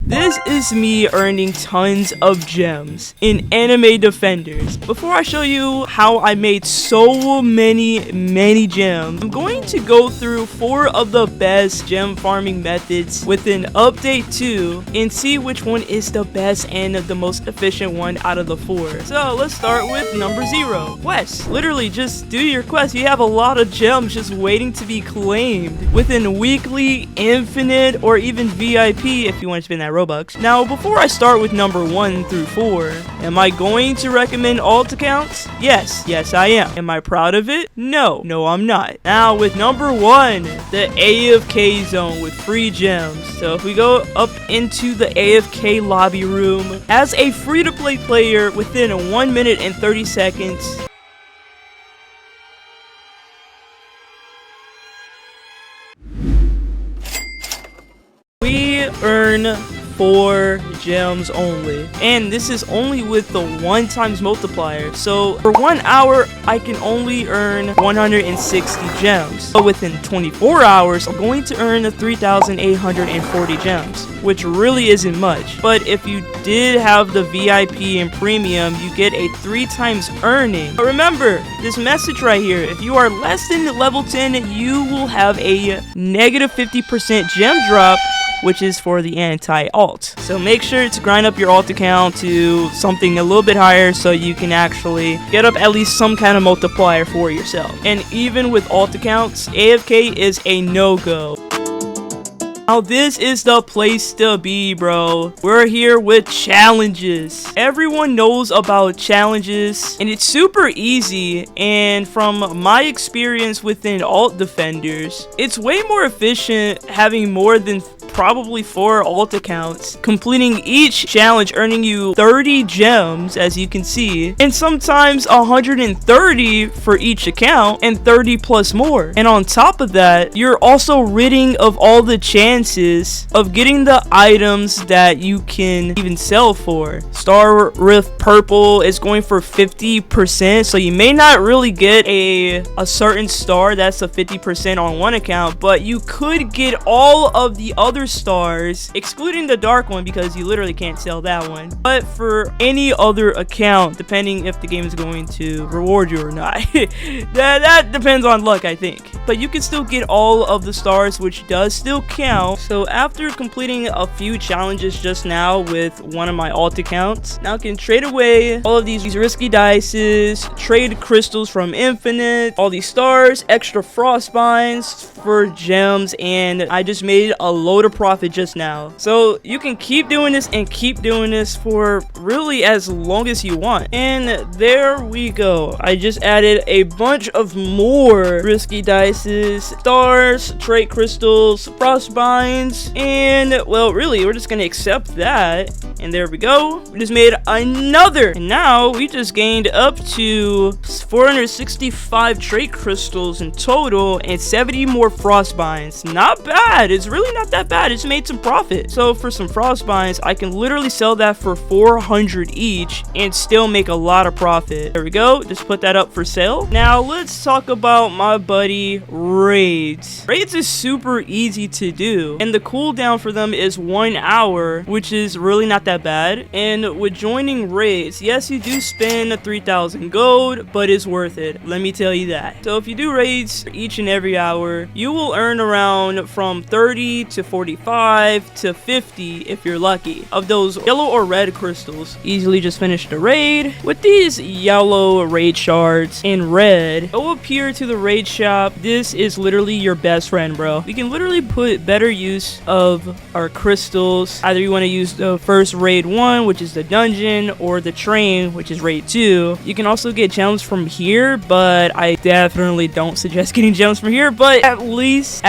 This is me earning tons of gems in Anime Defenders. Before I show you how I made so many gems, I'm going to go through 4 of the best gem farming methods within Update 2 and see which one is the best and the most efficient one out of the 4. So let's start with number 0, quest. Literally just do your quest. You have a lot of gems just waiting to be claimed within weekly, infinite, or even VIP if you want to spend that Robux. Now, before I start with number 1 through 4, am I going to recommend alt accounts? Yes, I am. Am I proud of it? No, I'm not. Now, with number 1, the AFK zone with free gems. So if we go up into the AFK lobby room, as a free-to-play player within 1 minute and 30 seconds, we earn 4 gems only, and this is only with the 1 times multiplier. So for 1 hour I can only earn 160 gems, but within 24 hours I'm going to earn 3,840 gems, which really isn't much. But if you did have the VIP and premium, you get a 3 times earning. But remember this message right here: if you are less than level 10, you will have a negative 50% gem drop, which is for the anti-alt. So make sure to grind up your alt account to something a little bit higher so you can actually get up at least some kind of multiplier for yourself. And even with alt accounts, AFK is a no-go. Now this is the place to be, bro. We're here with challenges. Everyone knows about challenges, and it's super easy. And from my experience within alt defenders, it's way more efficient having more than probably 4 alt accounts, completing each challenge earning you 30 gems, as you can see, and sometimes 130 for each account, and 30 plus more. And on top of that, you're also ridding of all the chances of getting the items that you can even sell for. Star Rift Purple is going for 50%, so you may not really get a certain star that's a 50% on one account, but you could get all of the other stars, excluding the dark one because you literally can't sell that one. But for any other account, depending if the game is going to reward you or not, that depends on luck, I think. But you can still get all of the stars, which does still count. So after completing a few challenges just now with one of my alt accounts, now I can trade away all of these risky dices, trade crystals from infinite, all these stars, extra frostbinds for gems, and I just made a load of profit just now. So you can keep doing this and keep doing this for really as long as you want. And there we go. I just added a bunch of more risky dices, stars, trait crystals, frostbinds, and well, really we're just gonna accept that. And there we go. We just made another, and now we just gained up to 465 trait crystals in total and 70 more frostbinds. Not bad. It's really not that bad. It's made some profit. So for some frostbinds, I can literally sell that for 400 each and still make a lot of profit. There we go. Just put that up for sale. Now let's talk about my buddy raids. Raids is super easy to do, and the cooldown for them is 1 hour, which is really not that bad. And with joining raids, yes, you do spend 3,000 gold, but it's worth it. Let me tell you that. So if you do raids each and every hour, you will earn around from 30 to 45 to 50 if you're lucky of those yellow or red crystals. Easily just finish the raid with these yellow raid shards in red. Go up here to the raid shop. This is literally your best friend, bro. We can literally put better use of our crystals. Either you want to use the first raid 1, which is the dungeon, or the train, which is raid 2. You can also get gems from here, but I definitely don't suggest getting gems from here. But at least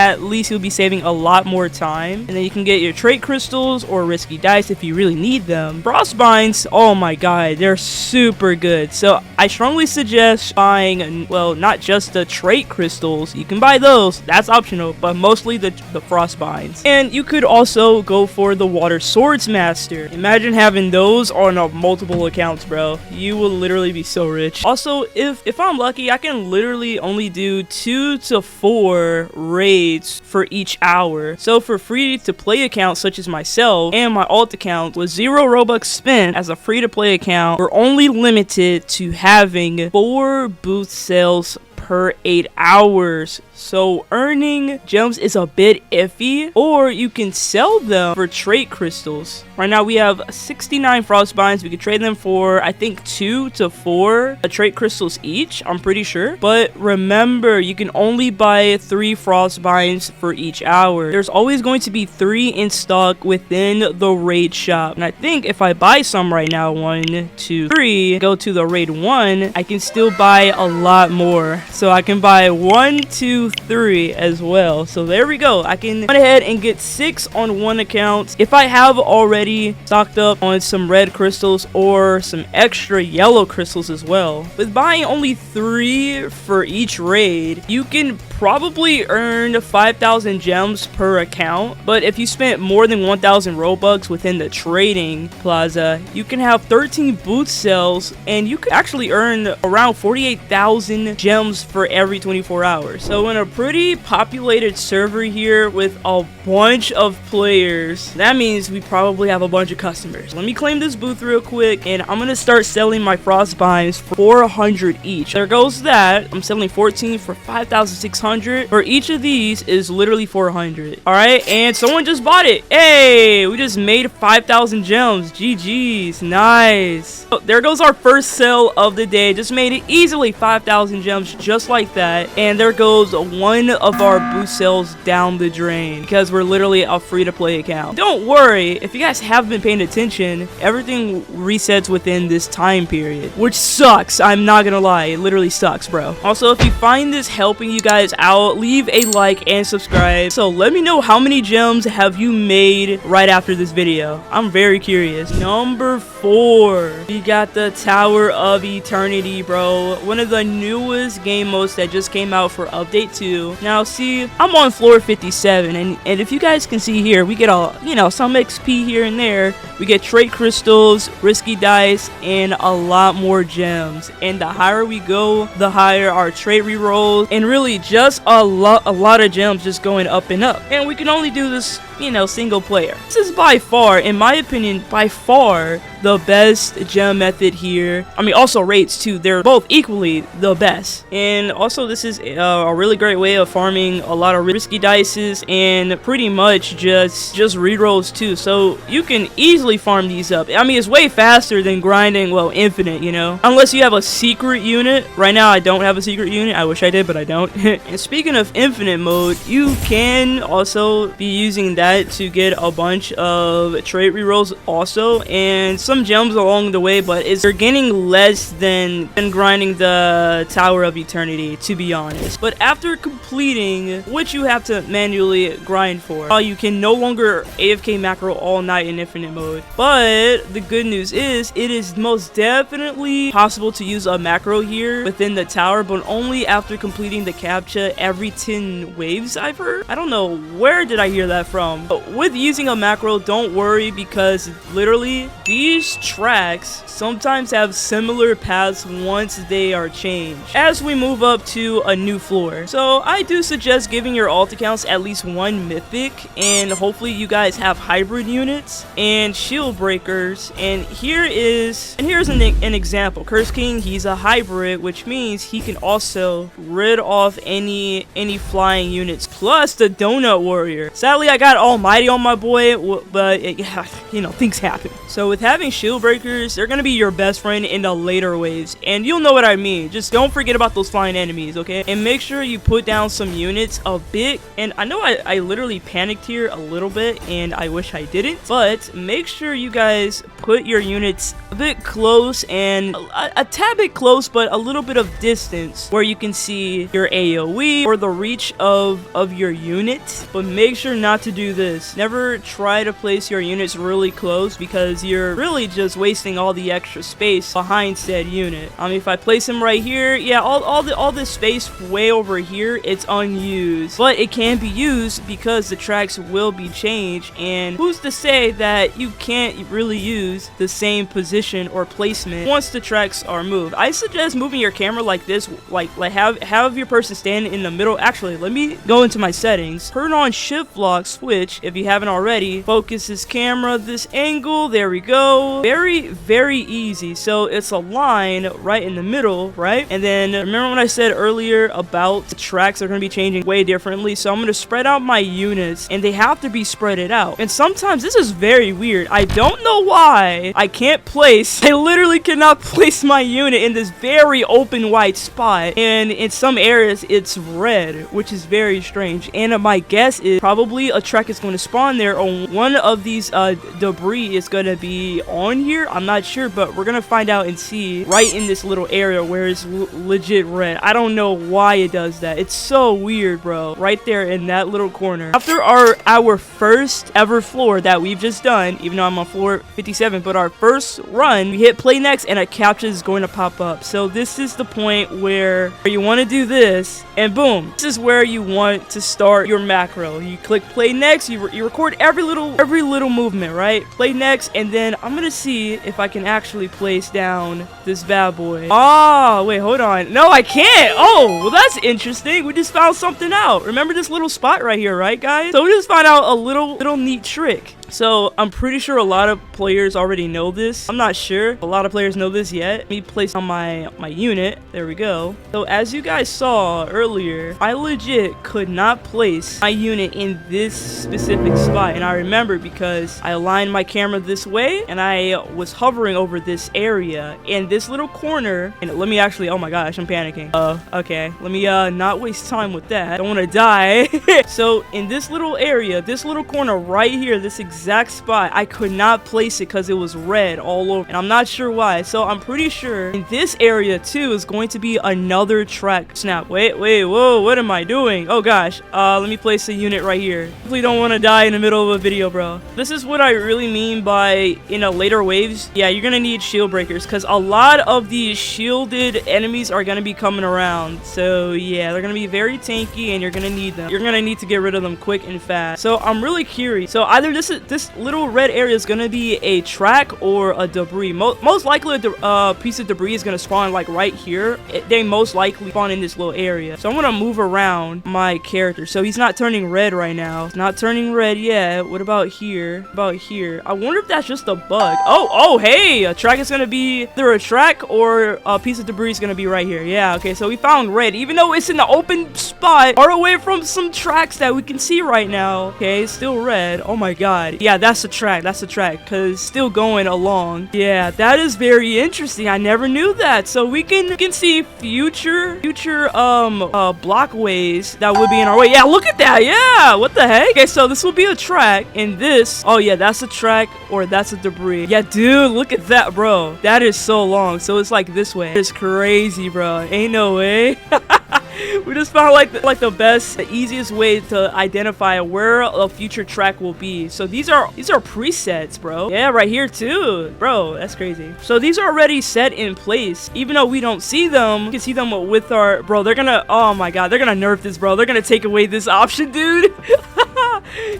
you'll be saving a lot more time. And then you can get your trait crystals or risky dice if you really need them. Frostbinds, oh my god, they're super good. So I strongly suggest buying, well, not just the trait crystals. You can buy those, that's optional, but mostly the frostbinds. And you could also go for the water swords master. It Imagine having those on multiple accounts, bro. You will literally be so rich. Also, if I'm lucky, I can literally only do 2 to 4 raids for each hour. So for free to play accounts such as myself and my alt account with 0 Robux spent as a free to play account, we're only limited to having 4 booth sales per 8 hours. So earning gems is a bit iffy, or you can sell them for trait crystals. Right now we have 69 frostbinds. We could trade them for, I think, 2 to 4 trait crystals each, I'm pretty sure. But remember, you can only buy 3 frostbinds for each hour. There's always going to be 3 in stock within the raid shop. And I think if I buy some right now, 1, 2, 3, go to the raid 1, I can still buy a lot more. So I can buy 1, 2, 3 as well. So there we go. I can go ahead and get 6 on one account. If I have already stocked up on some red crystals or some extra yellow crystals as well, with buying only 3 for each raid, you can probably earn 5,000 gems per account. But if you spent more than 1,000 Robux within the trading plaza, you can have 13 booth sales and you could actually earn around 48,000 gems for every 24 hours. So in a pretty populated server here with a bunch of players, that means we probably have a bunch of customers. Let me claim this booth real quick, and I'm gonna start selling my frostbinds for 400 each. There goes that. I'm selling 14 for 5,600. For each of these is literally 400. All right, and someone just bought it. Hey, we just made 5,000 gems. GG's, nice. Oh, there goes our first sale of the day. Just made it easily 5,000 gems, just like that. And there goes one of our boost sales down the drain because we're literally a free-to-play account. Don't worry, if you guys have been paying attention, everything resets within this time period, which sucks. I'm not gonna lie, it literally sucks, bro. Also, if you find this helping you guys out, leave a like and subscribe. So let me know how many gems have you made right after this video. I'm very curious. Number 4, we got the Tower of Eternity, bro. One of the newest game modes that just came out for update 2. Now see, I'm on floor 57, and if you guys can see here, we get some XP here and there. We get trait crystals, risky dice, and a lot more gems. And the higher we go, the higher our trait rerolls, and really just a lot of gems just going up and up. And we can only do this, single player. This is by far, in my opinion, by far the best gem method here. I mean, also raids too. They're both equally the best. And also, this is a really great way of farming a lot of risky dices and pretty much just rerolls too. So you can easily farm these up. I mean, it's way faster than grinding, well, infinite, unless you have a secret unit. Right now, I don't have a secret unit. I wish I did, but I don't. And speaking of infinite mode, you can also be using that to get a bunch of trait rerolls also, and some gems along the way, but you're getting less than grinding the Tower of Eternity, to be honest. But after completing, which you have to manually grind for, you can no longer AFK macro all night in infinite mode. But the good news is, it is most definitely possible to use a macro here within the tower, but only after completing the captcha every 10 waves, I've heard. I don't know, where did I hear that from? But with using a macro, don't worry, because literally these tracks sometimes have similar paths once they are changed as we move up to a new floor. So I do suggest giving your alt accounts at least 1 mythic, and hopefully you guys have hybrid units and shield breakers. And here's an example. Curse King, he's a hybrid, which means he can also rid off any flying units, plus the donut warrior. Sadly, I got Almighty on my boy, but things happen. So with having shield breakers, they're gonna be your best friend in the later waves, and you'll know what I mean. Just don't forget about those flying enemies, okay? And make sure you put down some units a bit. And I know I literally panicked here a little bit, and I wish I didn't, but make sure you guys put your units a bit close, and a tad bit close, but a little bit of distance where you can see your AoE or the reach of of your unit, but make sure not to do this. Never try to place your units really close because you're really just wasting all the extra space behind said unit. If I place him right here, yeah, all this space way over here, it's unused, but it can be used because the tracks will be changed, and who's to say that you can't really use the same position or placement once the tracks are moved. I suggest moving your camera like this, like have your person stand in the middle. Actually, let me go into my settings, turn on shift lock switch if you haven't already, focus this camera this angle, there we go. Very easy. So it's a line right in the middle, right? And then remember when I said earlier about the tracks are going to be changing way differently, so I'm going to spread out my units and they have to be spreaded out. And sometimes this is very weird. I don't know why I can't place, I literally cannot place my unit in this very open white spot, and in some areas it's red, which is very strange. And my guess is probably a track is going to spawn there, or one of these debris is going to be on here. I'm not sure, but we're going to find out and see right in this little area where it's legit red. I don't know why it does that. It's so weird, bro. Right there in that little corner. After our first ever floor that we've just done, even though I'm on floor 57, but our first run, we hit play next and a captcha is going to pop up. So this is the point where you want to do this, and boom, this is where you want to start your macro. You click play next, you record every little movement, right? Play next, and then I'm gonna see if I can actually place down this bad boy. Oh, wait, hold on. No, I can't. Oh, well, that's interesting. We just found something out. Remember this little spot right here, right, guys? So we just found out a little neat trick. So I'm pretty sure a lot of players already know this. I'm not sure a lot of players know this yet. Let me place on my unit. There we go. So as you guys saw earlier, I legit could not place my unit in this specific spot, and I remember because I aligned my camera this way and I was hovering over this area in this little corner. And let me actually, oh my gosh, I'm panicking. Okay, let me not waste time with that. I don't want to die. So in this little area, this little corner right here, this exact spot, I could not place it because it was red all over, and I'm not sure why. So I'm pretty sure in this area too is going to be another track. Snap. Wait, whoa, what am I doing? Oh gosh, let me place a unit right here. Definitely don't want to die in the middle of a video, bro. This is what I really mean by in a later waves. Yeah, you're gonna need shield breakers because a lot of these shielded enemies are gonna be coming around. So yeah, they're gonna be very tanky and you're gonna need them. You're gonna need to get rid of them quick and fast. So I'm really curious. So either this little red area is gonna be a track or a debris. Most likely a piece of debris is gonna spawn like right here. They most likely spawn in this little area. So I'm gonna move around my character. So he's not turning red right now. It's not turning red yet. What about here? About here? I wonder if that's just a bug. Oh, hey, a track is gonna be either a track or a piece of debris is gonna be right here. Yeah, okay, so we found red, even though it's in the open spot far away from some tracks that we can see right now. Okay, it's still red. Oh my god. Yeah, that's a track, because still going along. Yeah, that is very interesting. I never knew that. So we can see future blockways that would be in our way. Yeah, look at that. Yeah, what the heck? Okay, so this will be a track, and this, oh yeah, that's a track or that's a debris. Yeah, dude, look at that, bro. That is so long. So it's like this way. It's crazy, bro. Ain't no way. We just found like the easiest way to identify where a future track will be. So these are presets, bro. Yeah, right here too, bro. That's crazy. So these are already set in place. Even though we don't see them, we can see them with our, bro. They're gonna, oh my god, they're gonna nerf this, bro. They're gonna take away this option, dude.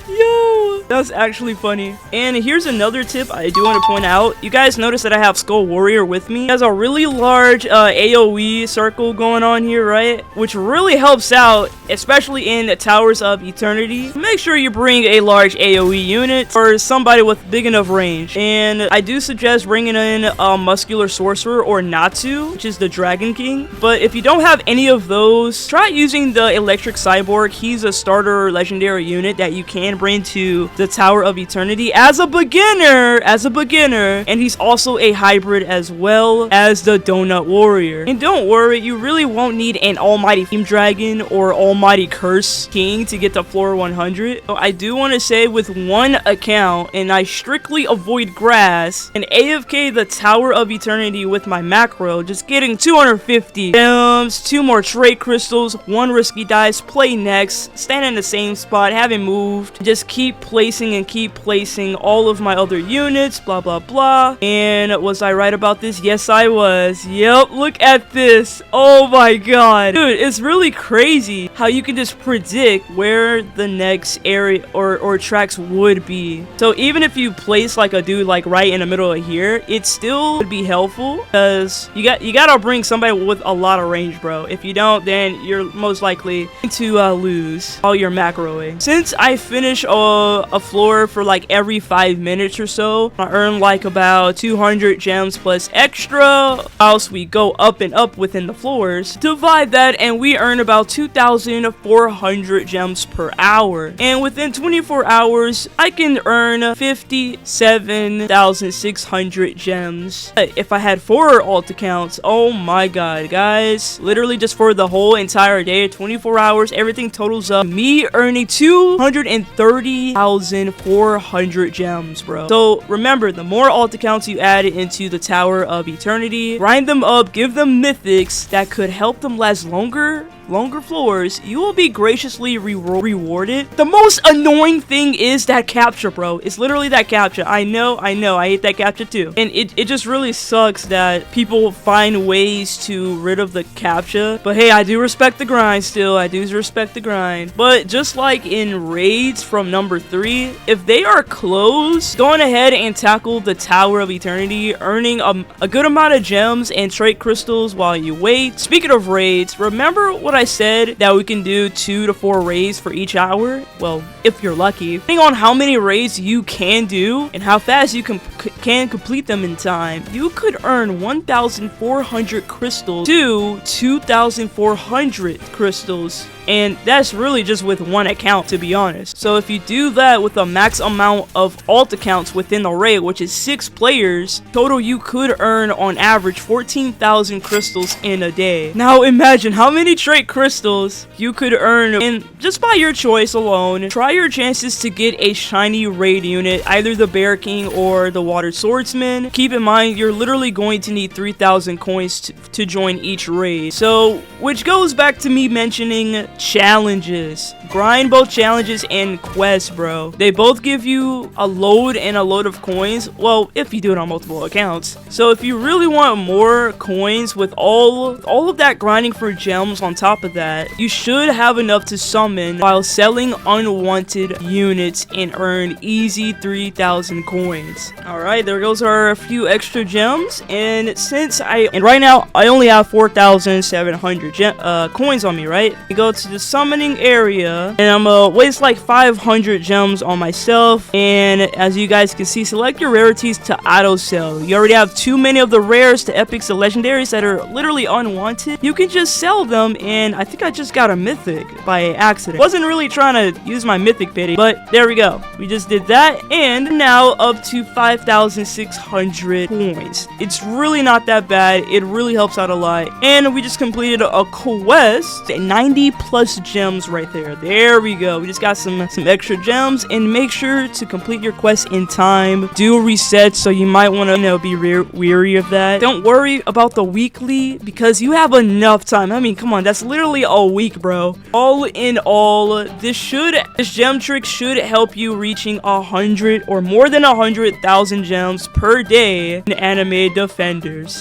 Yo, that's actually funny. And here's another tip I do want to point out. You guys notice that I have Skull Warrior with me. He has a really large AoE circle going on here, right? Which really helps out, especially in the Towers of Eternity. Make sure you bring a large AoE unit or somebody with big enough range. And I do suggest bringing in a Muscular Sorcerer or Natsu, which is the Dragon King. But if you don't have any of those, try using the Electric Cyborg. He's a starter legendary unit that you you can bring to the Tower of Eternity as a beginner. And he's also a hybrid as well as the Donut Warrior. And don't worry, you really won't need an Almighty Flame Dragon or Almighty Curse King to get to floor 100. So I do want to say with one account, and I strictly avoid grass, and AFK the Tower of Eternity with my macro, just getting 250 gems, 2 more trait crystals, 1 risky dice, play next, stand in the same spot, haven't moved, just keep placing all of my other units, blah blah blah. And was I right about this? Yes, I was. Yep, look at this. Oh my god, dude, it's really crazy how you can just predict where the next area or tracks would be. So even if you place like a dude like right in the middle of here, it still would be helpful, because you gotta bring somebody with a lot of range, bro. If you don't, then you're most likely to lose all your macroing. Since I finish a floor for like every 5 minutes or so, I earn like about 200 gems plus extra. Whilst we go up and up within the floors, divide that and we earn about 2,400 gems per hour. And within 24 hours, I can earn 57,600 gems. If I had 4 alt accounts, oh my god, guys, literally just for the whole entire day, 24 hours, everything totals up me earning 230,400 gems, bro. So remember, the more alt accounts you add into the Tower of Eternity, grind them up, give them mythics that could help them last longer floors, you will be graciously rewarded. The most annoying thing is that capture, bro. It's literally that capture. I know, I hate that capture too. And it just really sucks that people find ways to rid of the capture. But hey, I do respect the grind still. I do respect the grind. But just like in raids from number 3, if they are close, going ahead and tackle the Tower of Eternity, earning a good amount of gems and trait crystals while you wait. Speaking of raids, remember what I said that we can do 2 to 4 raids for each hour? Well, if you're lucky. Depending on how many raids you can do and how fast you can complete them in time, you could earn 1,400 crystals to 2,400 crystals. And that's really just with one account, to be honest. So if you do that with a max amount of alt accounts within the raid, which is 6 players, total you could earn on average 14,000 crystals in a day. Now imagine how many trait crystals you could earn, and just by your choice alone, try your chances to get a shiny raid unit, either the Bear King or the Water Swordsman. Keep in mind, you're literally going to need 3,000 coins to join each raid. So, which goes back to me mentioning challenges. Grind both challenges and quests, bro. They both give you a load and a load of coins. Well, if you do it on multiple accounts. So if you really want more coins with all of that grinding for gems on top of that, you should have enough to summon while selling unwanted units and earn easy 3,000 coins. Alright, there goes our few extra gems. And right now I only have 4,700 coins on me, right? You go to the summoning area, and I'm gonna waste like 500 gems on myself. And as you guys can see, select your rarities to auto sell. You already have too many of the rares to epics to legendaries that are literally unwanted. You can just sell them, and I think I just got a mythic by accident. Wasn't really trying to use my mythic pity, but there we go. We just did that, and now up to 5,600 coins. It's really not that bad. It really helps out a lot. And we just completed a quest, 90 plus gems right there. There we go. We just got some extra gems. And make sure to complete your quest in time. Do resets, so you might want to be weary of that. Don't worry about the weekly, because you have enough time. I mean, come on, that's literally a week, bro. All in all, this gem trick should help you reaching 100 or more than 100,000 gems per day in Anime Defenders.